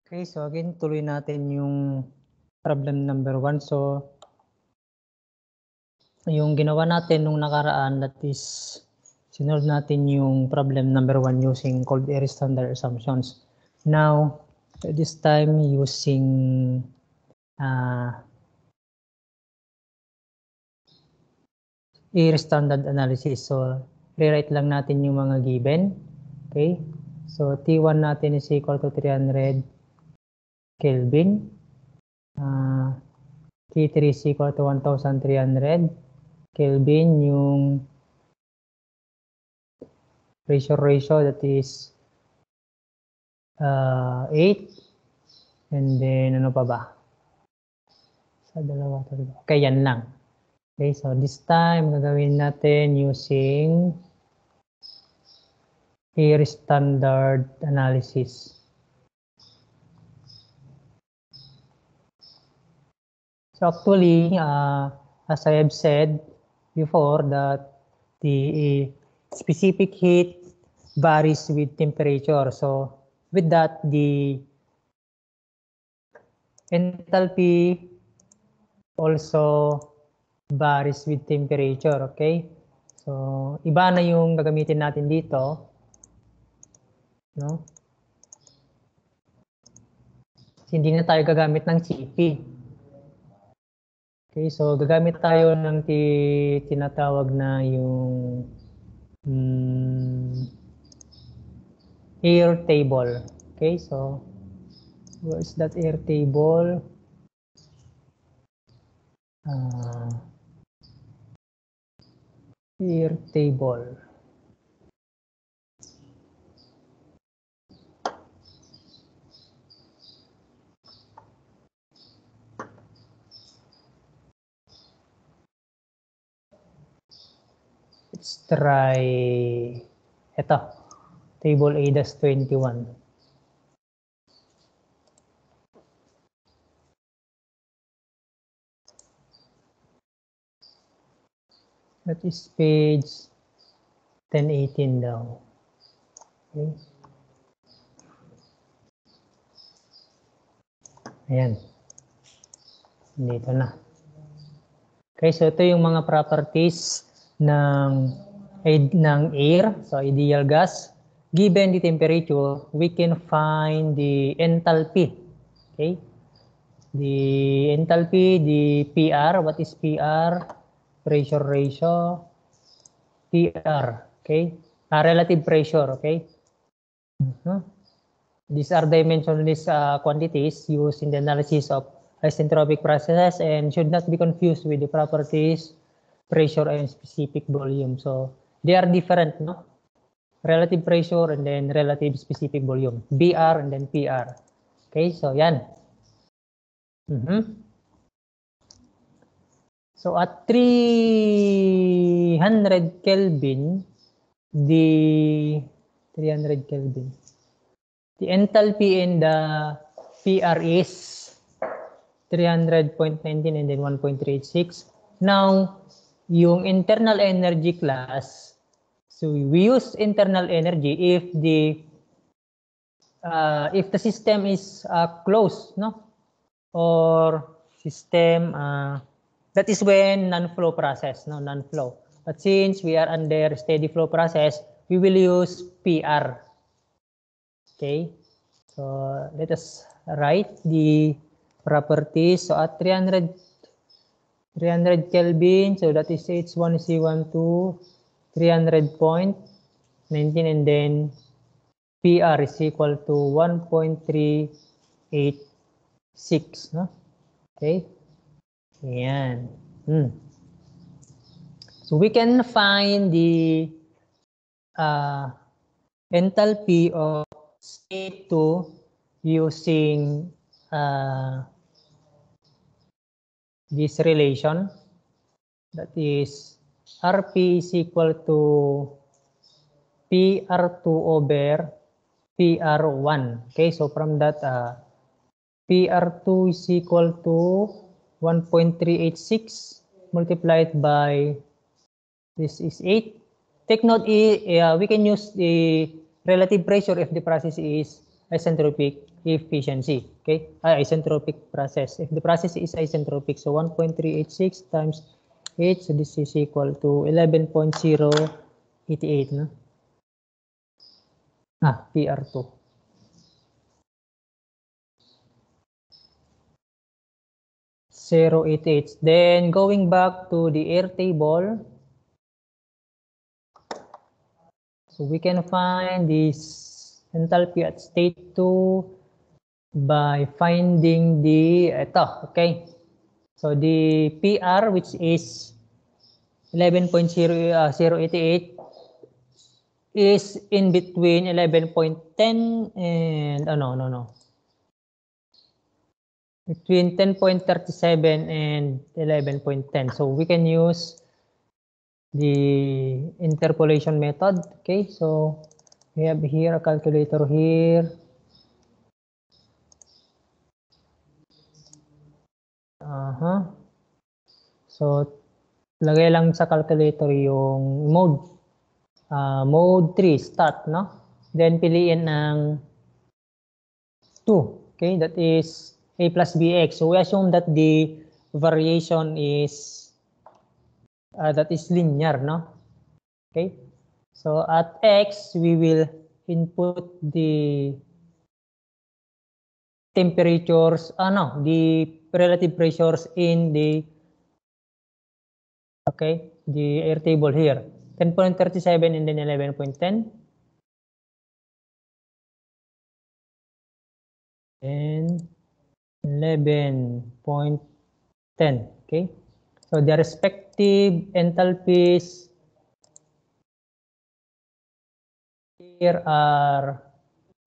Okay, so again, tuloy natin yung problem number 1. So, yung ginawa natin nung nakaraan, that is, sinolve natin yung problem number 1 using cold air standard assumptions. Now, this time using air standard analysis. So, rewrite lang natin yung mga given. Okay, so T1 natin is equal to 300 Kelvin. T3 is equal to 1,300 Kelvin. Yung pressure ratio, that is 8. And then, ano pa ba? Sa dalawa, tatlo. Okay, yan lang. Okay, so this time, gagawin natin using air standard analysis. So actually, as I have said before, that the specific heat varies with temperature. So with that, the enthalpy also varies with temperature. Okay? So iba na yung gagamitin natin dito, no? Hindi na tayo gagamit ng CP. Okay, so gagamit tayo ng tinatawag na yung air table. Okay, so where's that air table? Air table. Let's try ito, table A-21. That is page 1018 daw. Okay. Ayan. Dito na. Okay, so ito yung mga properties ng air, so ideal gas. Given the temperature, we can find the enthalpy. Okay? The enthalpy, the PR, what is PR? Pressure ratio, PR, okay? Relative pressure, okay? These are dimensionless quantities used in the analysis of isentropic processes and should not be confused with the properties, pressure, and specific volume. So they are different, no? Relative pressure and then relative specific volume. BR and then PR. Okay, so yan. So at 300 Kelvin, the enthalpy in the PR is 300.19 and then 1.36. Now, yung internal energy class, so we use internal energy if the system is closed, no? Or system that is when non-flow process, no, non-flow. But since we are under steady flow process, we will use PR. Okay, so let us write the properties. So at 300 Kelvin, so that is H1 is equal to 300.19 and then PR is equal to 1.386, no? Okay. Ayan. So we can find the enthalpy of state 2 using this relation, that is RP is equal to PR2 over PR1. Okay, so from that PR2 is equal to 1.386 multiplied by this is 8. Take note, we can use the relative pressure if the process is isentropic. efficiency. Okay, isentropic process. If the process is isentropic, so 1.386 times 8, so this is equal to 11.088, no? PR2. .088. Then going back to the air table, so we can find this enthalpy at state 2 by finding the okay. So the PR, which is 11.088, is in between 11.10 and between 10.37 and 11.10. So we can use the interpolation method. Okay, so we have here a calculator here. So lagay lang sa calculator yung mode. Mode 3, stat, no? Then piliin ng 2. Okay, that is a plus bx. So we assume that the variation is that is linear, no? Okay, so at x we will input the temperatures, the relative pressures in the the air table here, 10.37 and then 11.10 and 11.10. Okay, so the respective enthalpies here are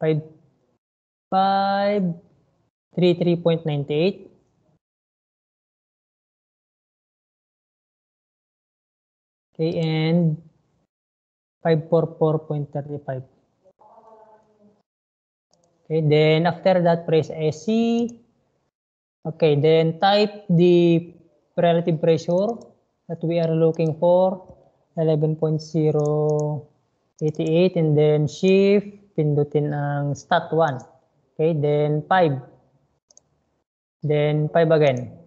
533.98, okay, and 544.35. Okay, then after that press SC. Okay, then type the relative pressure that we are looking for, 11.088, and then shift, pindutin ang stat 1. Okay, then 5. Then 5 again.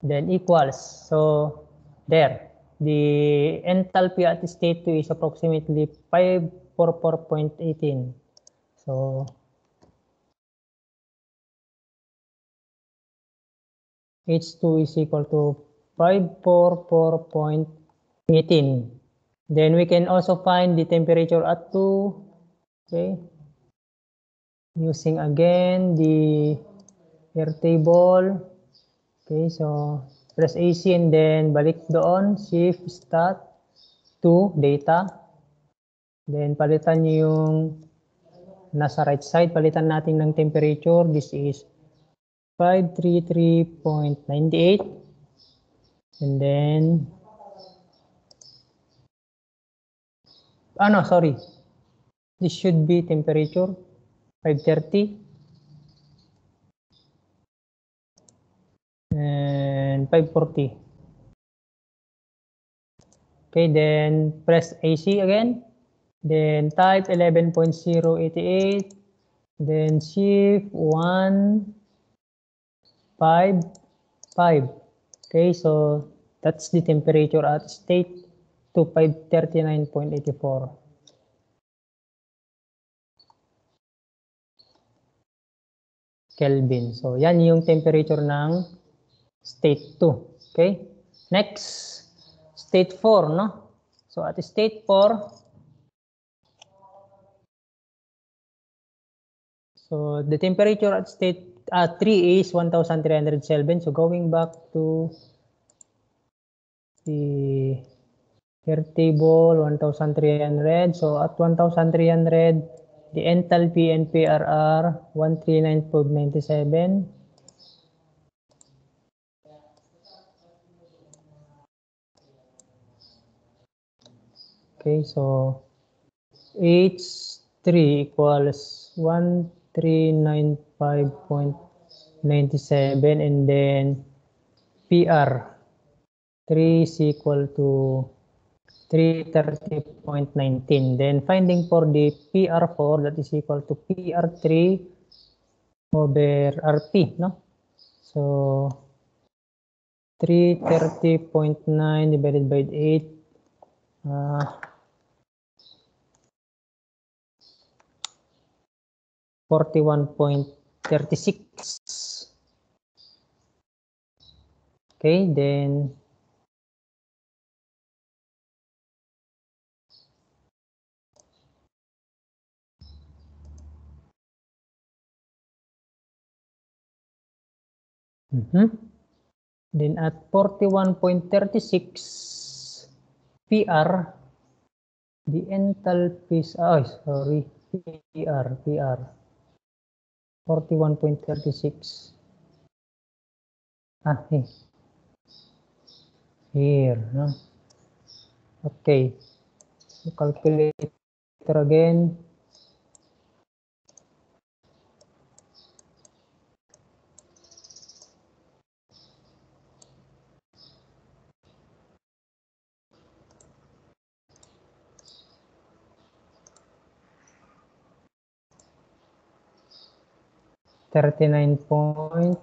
Then equals. So there, the enthalpy at state 2 is approximately 544.18. So H2 is equal to 544.18. Then we can also find the temperature at 2. Okay, using again the air table. Okay, so press AC and then balik doon, shift stat 2 data. Then palitan nyo yung nasa right side, palitan natin ng temperature. This is 533.98, and then sorry, this should be temperature 530 and 540. Okay, then press AC again, then type 11.088, then shift 1 5 5. Okay, so that's the temperature at state to 539.84. Kelvin. So yan yung temperature ng state 2. Okay, next state 4, no? So at state 4, so the temperature at state 3 is 1,300 Kelvin. So going back to the air table, 1,300. So at 1,300, the enthalpy and PR are 139.97. Okay, so H3 equals 1395.97, and then PR 3 is equal to 330.19. Then finding for the PR4, that is equal to PR3 over RP, no? So 330.9 divided by 8, 41.36. Okay, then then at 41.36 PR, the enthalpy, PR 41.36. Here, no? Okay, so calculator again. $39.27,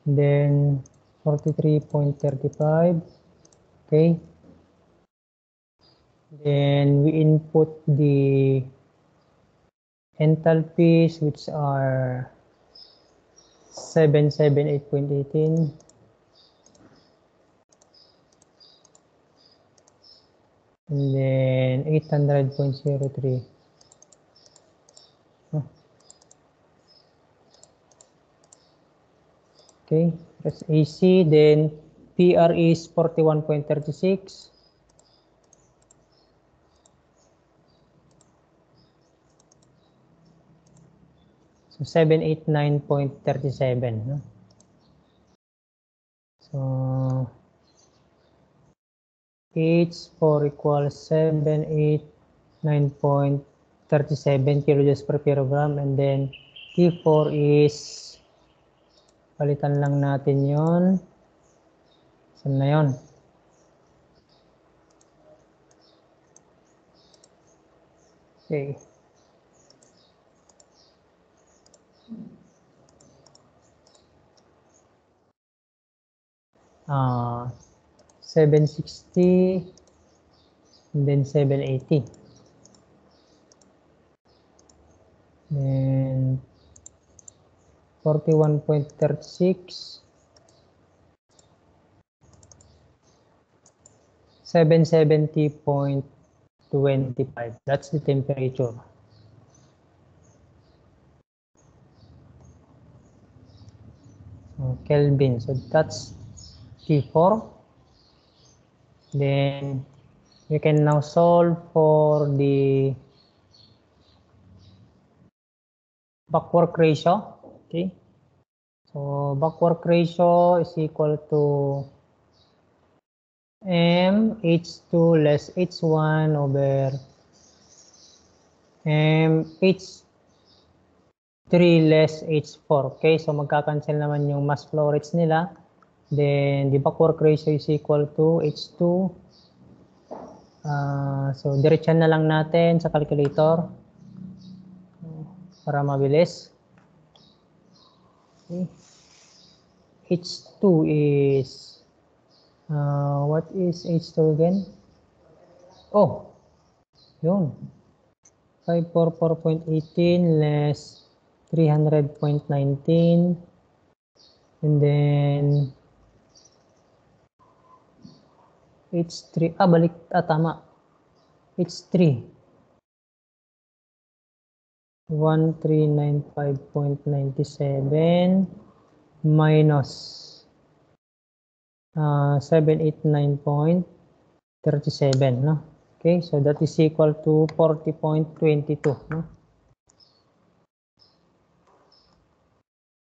then 43.35. Okay, then we input the enthalpies, which are 778.18, and then 800.03. Okay, that's AC. Then PR is 41.36. So 789.37. No? So H4 equals 789.37 kilojoules per kilogram, and then T4 is, palitan lang natin yon. Saan na yon? Okay. Ah, 760, and then 780. Then 41.36, 770.25. That's the temperature. Kelvin. So that's T4. Then we can now solve for the backwork ratio. Okay. So backwork ratio is equal to H2 less H1 over H3 less H4. Okay, so magka-cancel naman yung mass flow rates nila. Then the backwork ratio is equal to H2. So diretsan na lang natin sa calculator para mabilis. Okay. H2 is, what is H2 again? Oh, yun. 544.18 less 300.19, and then H3, tama. H3, 1395.97 minus 789.37, no? Okay, so that is equal to 40.22, no?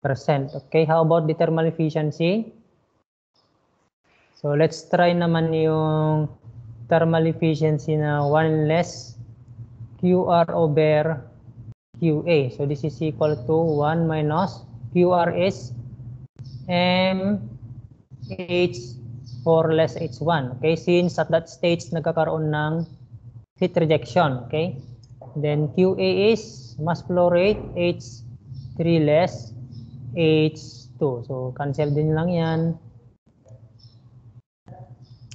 Percent. Okay, how about the thermal efficiency? So let's try naman yung thermal efficiency na 1 less QR over QA. So this is equal to 1 minus QR is MH4 less H1. Okay, since at that stage nagkakaroon ng heat rejection, okay? Then QA is mass flow rate, H3 less H2. So cancel din lang yan.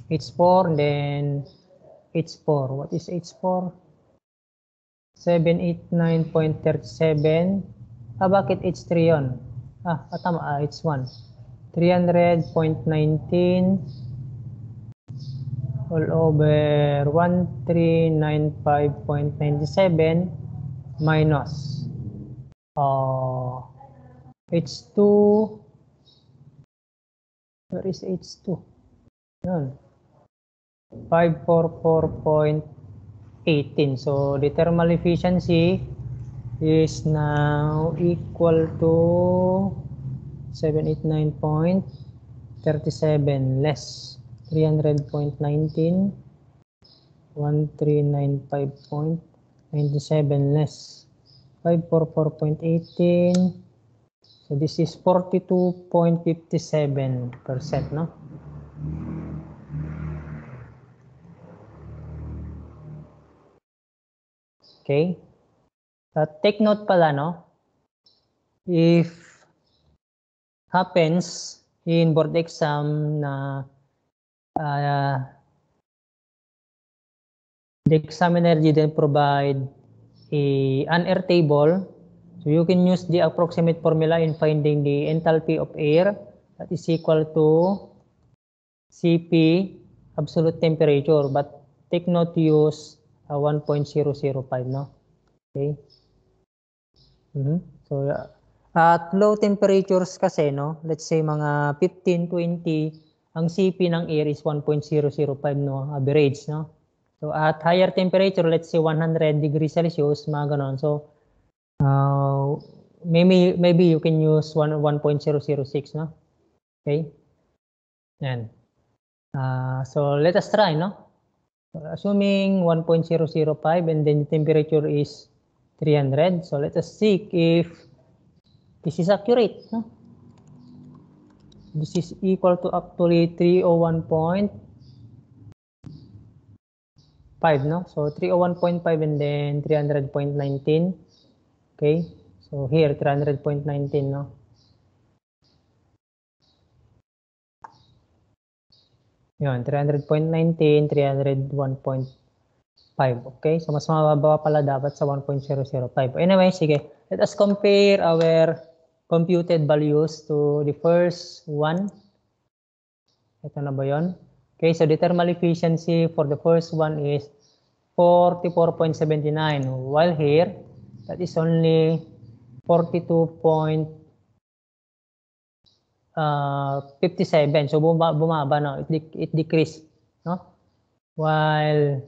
H4, then H4. What is H4? 789.37. Bakit H3 yon? Tama, H1. 300.19 all over 1395.97 minus H2. Where is H2? Yun. 544.18. So the thermal efficiency is now equal to 789.37 less 300.19, 1395.97 less 544.18. So this is 42.57%, no? Okay. Take note pala, no? If happens in board exam na the examiner didn't provide an air table, so you can use the approximate formula in finding the enthalpy of air, that is equal to Cp absolute temperature, but take note to use 1.005, no? Okay. So at low temperatures kasi, no, let's say mga 15, 20, ang Cp ng air is 1.005, no, average, no. So at higher temperature, let's say 100 degrees Celsius, mga ganon. So maybe you can use 1.006, no. Okay. Yan. So let us try, no. Assuming 1.005 and then the temperature is 300. So let us see if this is accurate, no? This is equal to actually 301.5, no? So 301.5 and then 300.19. Okay, so here 300.19, no? Yun, 300.19, 301.5. Okay, so mas mababa pala dapat sa 1.005. Anyway, sige, let us compare our computed values to the first one. Ito na ba yun? Okay, so the thermal efficiency for the first one is 44.79, while here, that is only 42.57. So bumaba, no? It decreased, no? While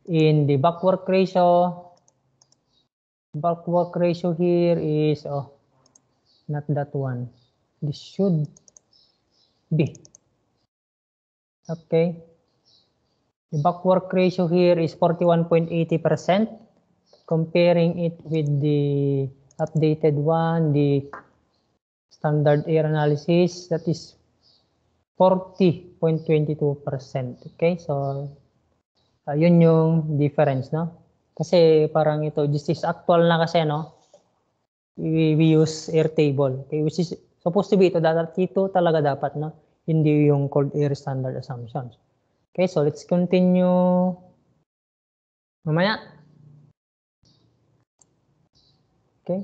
in the back work ratio here is not that one. This should be okay. The back work ratio here is 41.80%. Comparing it with the updated one, the standard air analysis, that is 40.22%. Okay, so yun yung difference, no? Kasi parang ito, this is actual na kasi, no? We use air table, okay, which is supposed to be ito talaga dapat, no? Hindi yung cold air standard assumptions. Okay, so let's continue mamaya. Okay.